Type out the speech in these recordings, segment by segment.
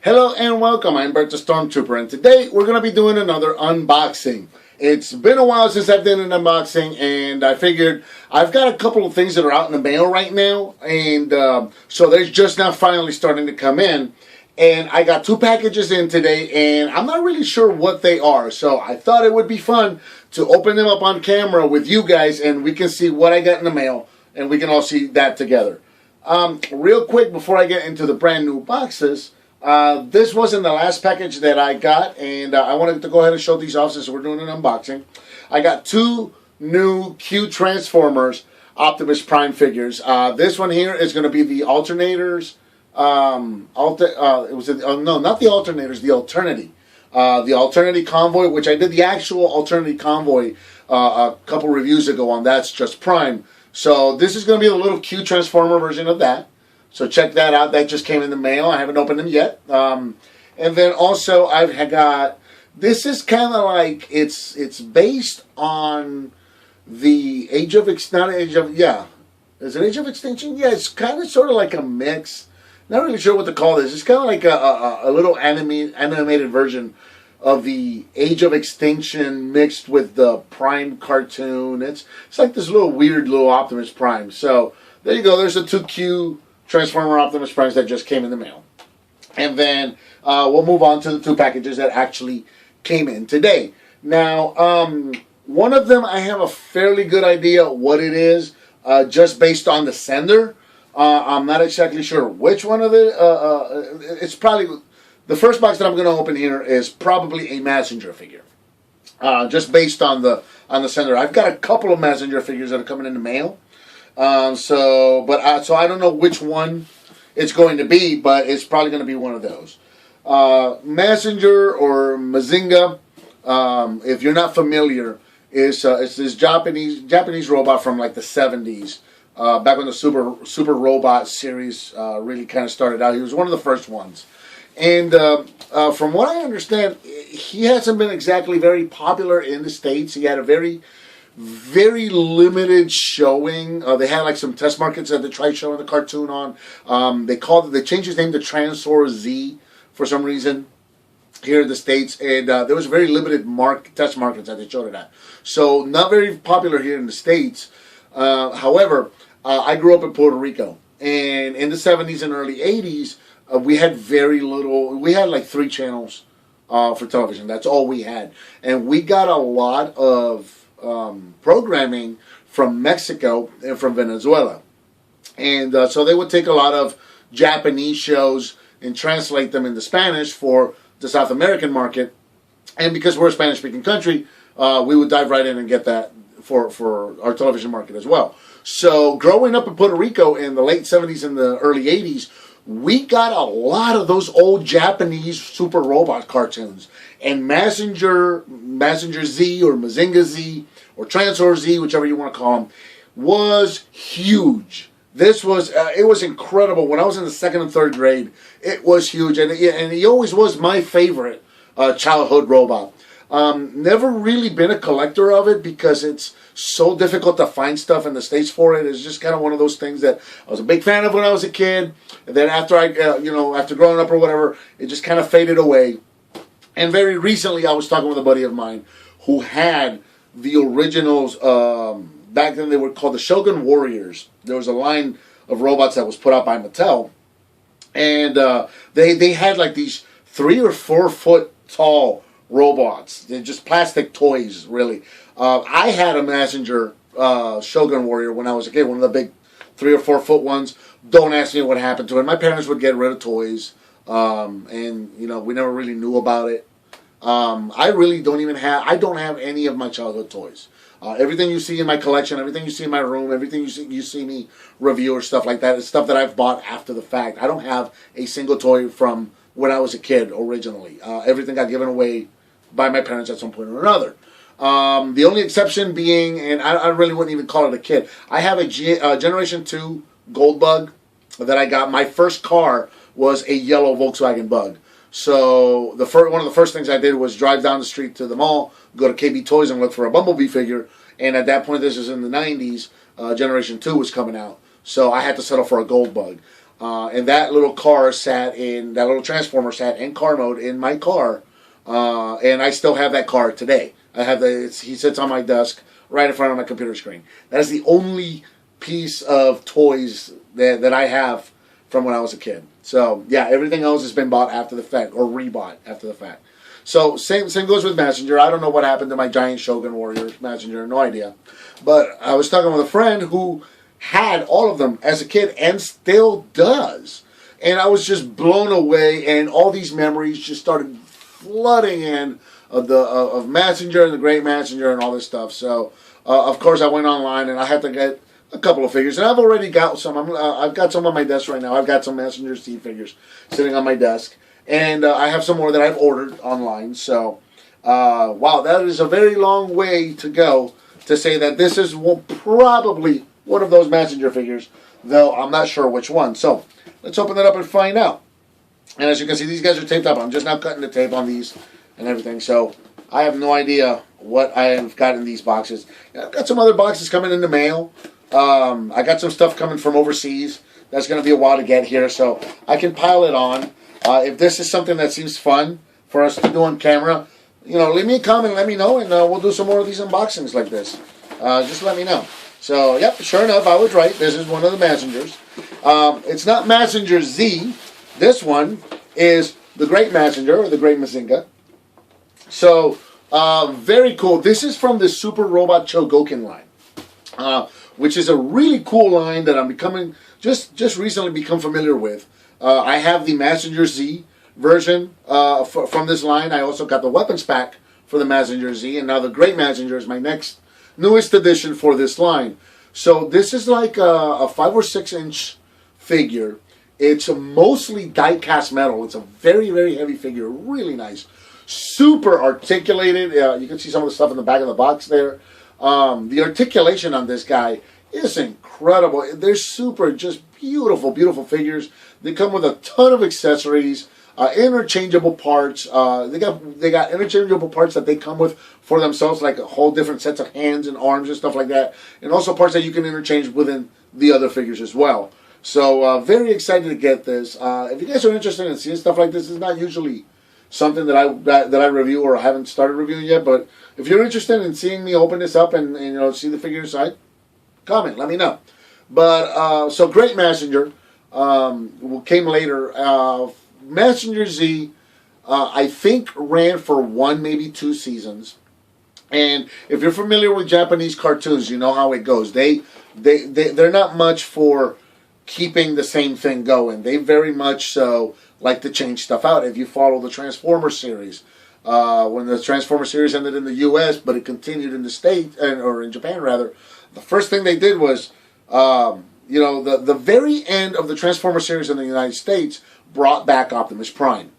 Hello and welcome, I'm Bert the Stormtrooper, and today we're going to be doing another unboxing. It's been a while since I've done an unboxing, and I figured I've got a couple of things that are out in the mail right now, and so they're just now finally starting to come in. And I got two packages in today, and I'm not really sure what they are, so I thought it would be fun to open them up on camera with you guys, and we can see what I got in the mail, and we can all see that together. Real quick, before I get into the brand new boxes, this wasn't the last package that I got, and I wanted to go ahead and show these off since we're doing an unboxing. I got two new Q Transformers Optimus Prime figures. This one here is going to be the alternators. No, not the alternators, the Alternity. The Alternity Convoy, which I did the actual Alternity Convoy a couple reviews ago on That's Just Prime. So this is going to be the little Q Transformer version of that. So check that out. That just came in the mail. I haven't opened them yet. And then also I've got, this is kind of like, it's based on the Age of Extinction. Is it Age of Extinction? Yeah, it's kind of sort of like a mix. Not really sure what to call this. It's kind of like a little animated version of the Age of Extinction mixed with the Prime cartoon. It's like this little weird little Optimus Prime. So there you go. There's the 2Q Transformer Optimus Primes that just came in the mail. And then we'll move on to the two packages that actually came in today. Now, one of them I have a fairly good idea what it is, just based on the sender. I'm not exactly sure which one of it. It's probably the first box that I'm going to open here is probably a Mazinger figure, just based on the sender. I've got a couple of Mazinger figures that are coming in the mail, so I don't know which one it's going to be, but it's probably going to be one of those. Mazinger or Mazinger, if you're not familiar, is it's this Japanese robot from like the 70s. Back when the Super Robot series really kind of started out. He was one of the first ones. And from what I understand, he hasn't been exactly very popular in the States. He had a very, very limited showing. They had like some test markets that they tried showing the cartoon on. They changed his name to Transor Z for some reason here in the States. And there was very limited test markets that they showed it at. So not very popular here in the States. However, I grew up in Puerto Rico, and in the 70s and early 80s, we had very little. We had like 3 channels for television. That's all we had. And we got a lot of programming from Mexico and from Venezuela. And so they would take a lot of Japanese shows and translate them into Spanish for the South American market. And because we're a Spanish-speaking country, we would dive right in and get that for our television market as well. So growing up in Puerto Rico in the late 70s and the early 80s, we got a lot of those old Japanese super robot cartoons. And Mazinger Z or Mazinger Z or Transor Z, whichever you want to call them, was huge. This was, it was incredible. When I was in the 2nd and 3rd grade, it was huge. And he always was my favorite childhood robot. Never really been a collector of it because it's so difficult to find stuff in the States for it. It's just kind of one of those things that I was a big fan of when I was a kid. And then after after growing up or whatever, it just kind of faded away. And very recently, I was talking with a buddy of mine who had the originals. Back then, they were called the Shogun Warriors. There was a line of robots that was put out by Mattel. And they had like these 3 or 4 foot tall robots. They're just plastic toys, really. I had a Mazinger Shogun Warrior when I was a kid, one of the big 3 or 4 foot ones. Don't ask me what happened to it. My parents would get rid of toys, and we never really knew about it. I really don't have any of my childhood toys. Everything you see in my collection, everything you see in my room, everything you see me review or stuff like that is stuff that I've bought after the fact. I don't have a single toy from when I was a kid originally. Everything got given away by my parents at some point or another. The only exception being, and I really wouldn't even call it a kid, I have a Generation 2 Gold Bug that I got. My first car was a yellow Volkswagen Bug. So one of the first things I did was drive down the street to the mall, go to KB Toys and look for a Bumblebee figure. And at that point, this was in the 90s, Generation 2 was coming out. So I had to settle for a Gold Bug. And that little transformer sat in car mode in my car, and I still have that car today. He sits on my desk right in front of my computer screen. That is the only piece of toys that I have from when I was a kid. So yeah, everything else has been bought after the fact or rebought after the fact. So same goes with Mazinger. I don't know what happened to my giant Shogun Warrior Mazinger, no idea. But I was talking with a friend who had all of them as a kid and still does. And I was just blown away, and all these memories just started flooding in of Mazinger and the Great Mazinger and all this stuff. So of course I went online and I had to get a couple of figures, and I've already got some. I've got some on my desk right now. I've got some Mazinger Z figures sitting on my desk, and I have some more that I've ordered online. So wow, that is a very long way to go to say that this is probably one of those Mazinger figures, though I'm not sure which one. So let's open it up and find out. And as you can see, these guys are taped up. I'm just now cutting the tape on these and everything. So I have no idea what I have got in these boxes. I've got some other boxes coming in the mail. I got some stuff coming from overseas. That's going to be a while to get here, so I can pile it on. If this is something that seems fun for us to do on camera, leave me a comment, let me know, and we'll do some more of these unboxings like this. Just let me know. So, yep, sure enough, I was right. This is one of the Mazingers. It's not Mazinger Z. This one is the Great Mazinger, or the Great Mazinger. So, very cool. This is from the Super Robot Chogokin line, which is a really cool line that I'm just recently become familiar with. I have the Mazinger Z version from this line. I also got the weapons pack for the Mazinger Z, and now the Great Mazinger is my newest addition for this line. So this is like a 5 or 6 inch figure. It's a mostly die-cast metal. It's a very, very heavy figure. Really nice. Super articulated. You can see some of the stuff in the back of the box there. The articulation on this guy is incredible. They're super, just beautiful, beautiful figures. They come with a ton of accessories, interchangeable parts. They got interchangeable parts that they come with for themselves, like a whole different sets of hands and arms and stuff like that, and also parts that you can interchange within the other figures as well. So very excited to get this. If you guys are interested in seeing stuff like this, it's not usually something that I review or haven't started reviewing yet, but if you're interested in seeing me open this up and see the figure inside, comment, let me know. But so Great Mazinger came later. Mazinger Z, I think ran for 1, maybe 2 seasons. And if you're familiar with Japanese cartoons, you know how it goes. They're not much for keeping the same thing going. They very much so like to change stuff out. If you follow the Transformers series, when the Transformers series ended in the U.S., but it continued in the States, or in Japan rather, the first thing they did was, the very end of the Transformers series in the United States brought back Optimus Prime.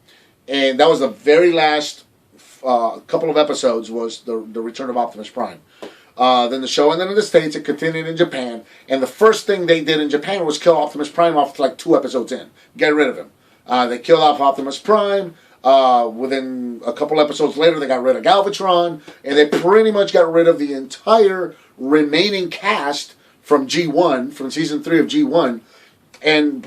And that was the very last couple of episodes was the return of Optimus Prime. Then the show ended in the States, it continued in Japan, and the first thing they did in Japan was kill Optimus Prime off like 2 episodes in. Get rid of him. They killed off Optimus Prime. Within a couple episodes later, they got rid of Galvatron, and they pretty much got rid of the entire remaining cast from G1, from season 3 of G1, and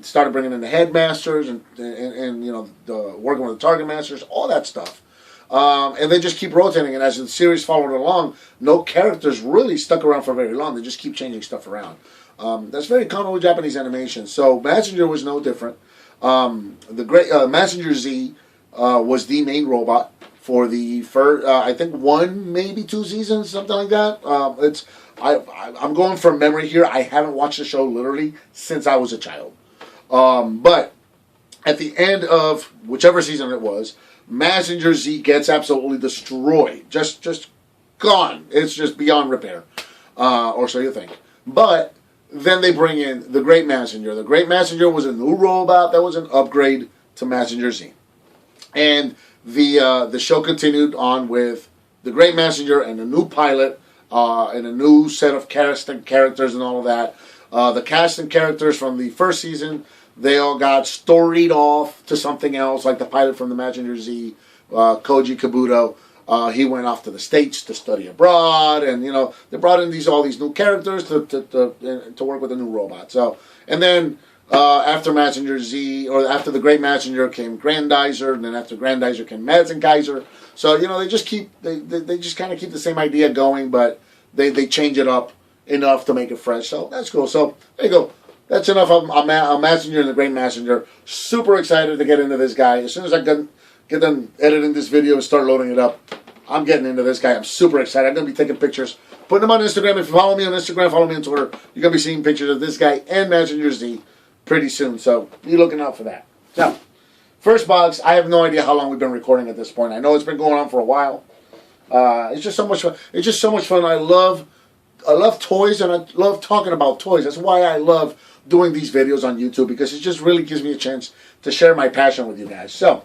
started bringing in the headmasters and working with the target masters, all that stuff. And they just keep rotating, and as the series followed along, no characters really stuck around for very long. They just keep changing stuff around. That's very common with Japanese animation. So Mazinger was no different. The Great Mazinger Z was the main robot for the first, I think 1, maybe 2 seasons, something like that. I'm going from memory here. I haven't watched the show literally since I was a child. But at the end of whichever season it was, Mazinger Z gets absolutely destroyed. Just gone. It's just beyond repair. Or so you think. But then they bring in the Great Mazinger. The Great Mazinger was a new robot that was an upgrade to Mazinger Z. And the show continued on with the Great Mazinger and a new pilot and a new set of cast and characters and all of that. The cast and characters from the first season, they all got storied off to something else, like the pilot from the Mazinger Z, Koji Kabuto. He went off to the States to study abroad, and they brought in all these new characters to work with a new robot. So, and then After Mazinger Z, or after the Great Mazinger came Grandizer, and then after Grandizer came Mazinger. So they just they just kind of keep the same idea going, but they change it up enough to make it fresh. So that's cool. So there you go. That's enough of a Mazinger and the Great Mazinger. Super excited to get into this guy. As soon as I get done editing this video and start loading it up, I'm getting into this guy. I'm super excited. I'm going to be taking pictures, putting them on Instagram. If you follow me on Instagram, follow me on Twitter, you're going to be seeing pictures of this guy and Mazinger Z pretty soon. So be looking out for that. So, first box. I have no idea how long we've been recording at this point. I know it's been going on for a while. It's just so much fun. It's just so much fun. I love toys, and I love talking about toys. That's why I love doing these videos on YouTube, because it just really gives me a chance to share my passion with you guys. So,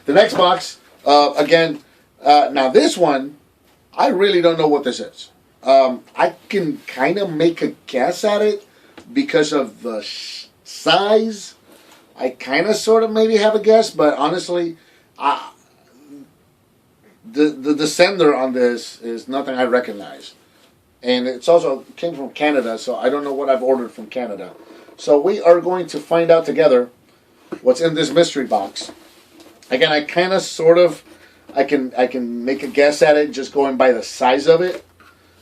the next box, again, now this one, I really don't know what this is. I can kind of make a guess at it because of the size. I kind of sort of maybe have a guess, but honestly, the sender on this is nothing I recognize. And it's also came from Canada, so I don't know what I've ordered from Canada. So we are going to find out together what's in this mystery box. Again, I kind of sort of, I can make a guess at it just going by the size of it,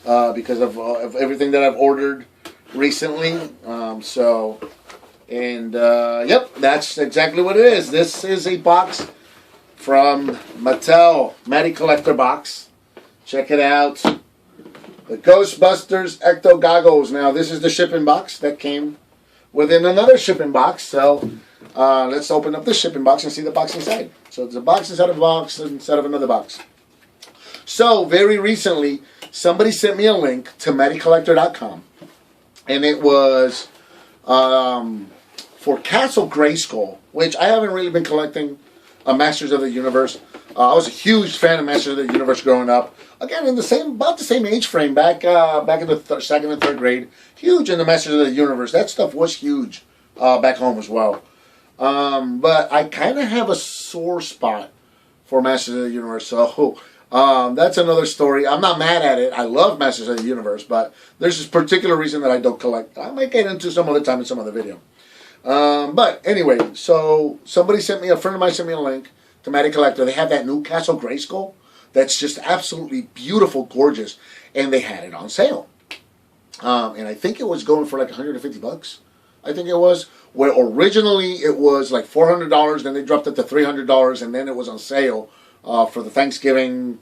because of everything that I've ordered recently. Yep, that's exactly what it is. This is a box from Mattel, Matty Collector box. Check it out. The Ghostbusters Ecto Goggles. Now, this is the shipping box that came within another shipping box. So, let's open up this shipping box and see the box inside. So, it's a box inside of a box instead of another box. So, very recently, somebody sent me a link to MattyCollector.com. And it was for Castle Grayskull, which I haven't really been collecting Masters of the Universe. I was a huge fan of Masters of the Universe growing up. Again, in about the same age frame, back in the second and third grade. Huge in the Masters of the Universe. That stuff was huge back home as well. But I kind of have a sore spot for Masters of the Universe. So that's another story. I'm not mad at it. I love Masters of the Universe, but there's this particular reason that I don't collect. I might get into some other time in some other video. But anyway, so a friend of mine sent me a link to Matty Collector. They have that new Castle Grayskull that's just absolutely beautiful, gorgeous, and they had it on sale. And I think it was going for like $150. I think it was. Where originally it was like $400, then they dropped it to $300, and then it was on sale for the Thanksgiving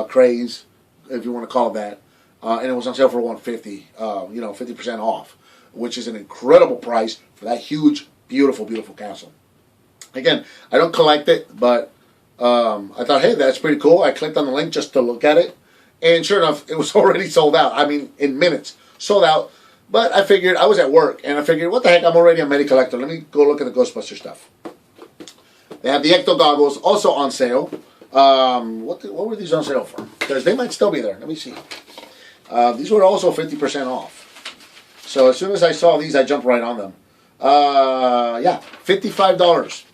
craze, if you want to call it that. And it was on sale for $150, 50% off, which is an incredible price for that huge, beautiful, beautiful castle. Again, I don't collect it, but I thought, hey, that's pretty cool. I clicked on the link just to look at it, and sure enough, it was already sold out. I mean, in minutes, sold out. But I figured, I was at work, and I figured, what the heck, I'm already a Matty Collector. Let me go look at the Ghostbuster stuff. They have the Ecto Goggles also on sale. What were these on sale for? Because they might still be there. Let me see. These were also 50% off. So as soon as I saw these, I jumped right on them. Yeah, $55.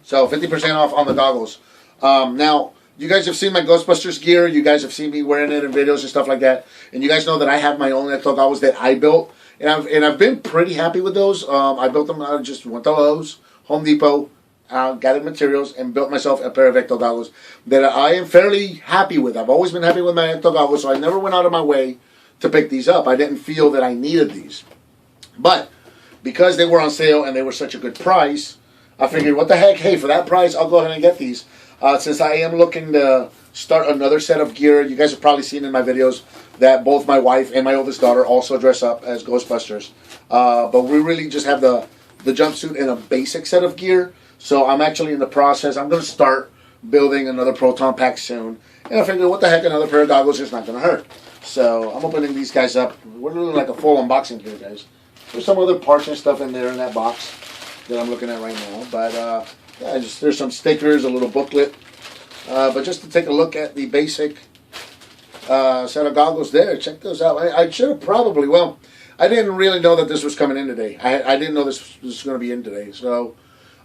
So 50% off on the goggles. Now, you guys have seen my Ghostbusters gear. You guys have seen me wearing it in videos and stuff like that. And you guys know that I have my own Ecto Goggles that I built. And I've been pretty happy with those. I built them, I just went to Lowe's, Home Depot, gathered materials, and built myself a pair of Ecto Goggles that I am fairly happy with. I've always been happy with my Ecto Goggles, so I never went out of my way to pick these up. I didn't feel that I needed these. But because they were on sale and they were such a good price, I figured, what the heck, hey, for that price, I'll go ahead and get these. Since I am looking to start another set of gear, you guys have probably seen in my videos that both my wife and my oldest daughter also dress up as Ghostbusters. But we really just have the jumpsuit and a basic set of gear. So I'm actually in the process. I'm going to start building another proton pack soon. And I figured, what the heck, another pair of goggles is not going to hurt. So I'm opening these guys up. We're doing like a full unboxing here, guys. There's some other parts and stuff in there in that box that I'm looking at right now. But yeah, there's some stickers, a little booklet. But just to take a look at the basic set of goggles there. Check those out. I should have probably, well, I didn't really know that this was coming in today. I didn't know this was going to be in today. So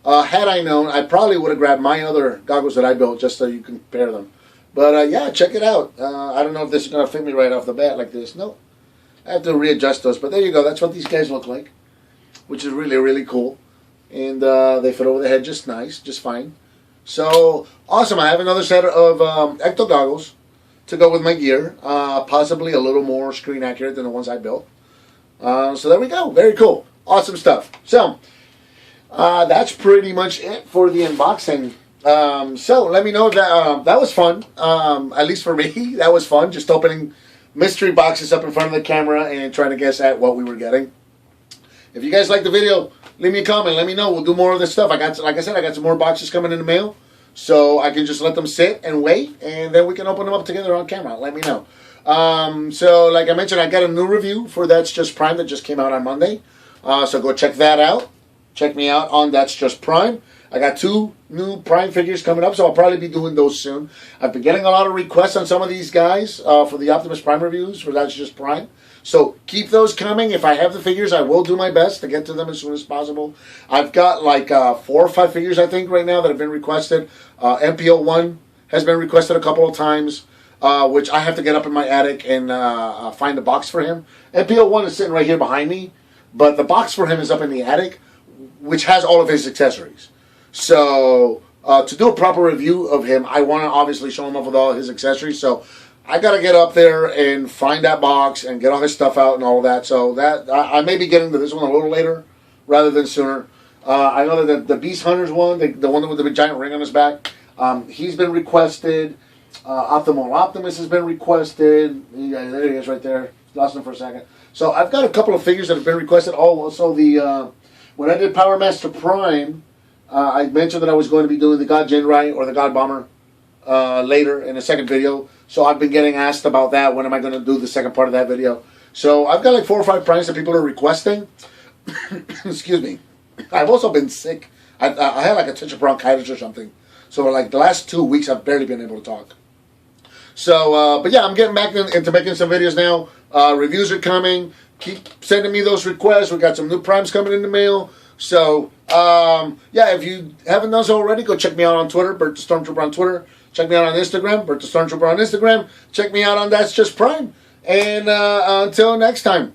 had I known, I probably would have grabbed my other goggles that I built just so you can compare them. But yeah, check it out. I don't know if this is going to fit me right off the bat like this. No. I have to readjust those. But there you go. That's what these guys look like. which is really, really cool. And they fit over the head just nice, just fine. So, awesome. I have another set of ecto goggles to go with my gear. Possibly a little more screen accurate than the ones I built. So there we go. Very cool. Awesome stuff. So, that's pretty much it for the unboxing. So let me know if that was fun. At least for me, that was fun. Just opening mystery boxes up in front of the camera and trying to guess at what we were getting. If you guys like the video, leave me a comment. Let me know. We'll do more of this stuff. Like I said, I got some more boxes coming in the mail, so I can just let them sit and wait, and then we can open them up together on camera. Let me know. So like I mentioned, I got a new review for That's Just Prime that just came out on Monday. So go check that out. Check me out on That's Just Prime. I got 2 new Prime figures coming up, so I'll probably be doing those soon. I've been getting a lot of requests on some of these guys for the Optimus Prime reviews for That's Just Prime. So keep those coming. If I have the figures, I will do my best to get to them as soon as possible. I've got like 4 or 5 figures, I think, right now that have been requested. MPO1 has been requested a couple of times, which I have to get up in my attic and find a box for him. MPO1 is sitting right here behind me, but the box for him is up in the attic, which has all of his accessories. So, to do a proper review of him, I want to obviously show him off with all his accessories. So, I got to get up there and find that box and get all his stuff out and all of that. So, that I may be getting to this one a little later rather than sooner. I know that the Beast Hunters one, the one with the giant ring on his back, he's been requested. Optimal Optimus has been requested. Yeah, there he is right there. Lost him for a second. So, I've got a couple of figures that have been requested. Also, when I did Power Master Prime, I mentioned that I was going to be doing the God Jinrai or the God Bomber later in the second video. So I've been getting asked about that. When am I going to do the second part of that video? So I've got like 4 or 5 primes that people are requesting. Excuse me. I've also been sick. I had like a touch of bronchitis or something. So like the last 2 weeks I've barely been able to talk. So, but yeah, I'm getting back into making some videos now. Reviews are coming. Keep sending me those requests. We got some new primes coming in the mail. So, yeah, if you haven't done so already, go check me out on Twitter, Bert the Stormtrooper on Twitter. Check me out on Instagram, Bert the Stormtrooper on Instagram. Check me out on That's Just Prime. And until next time.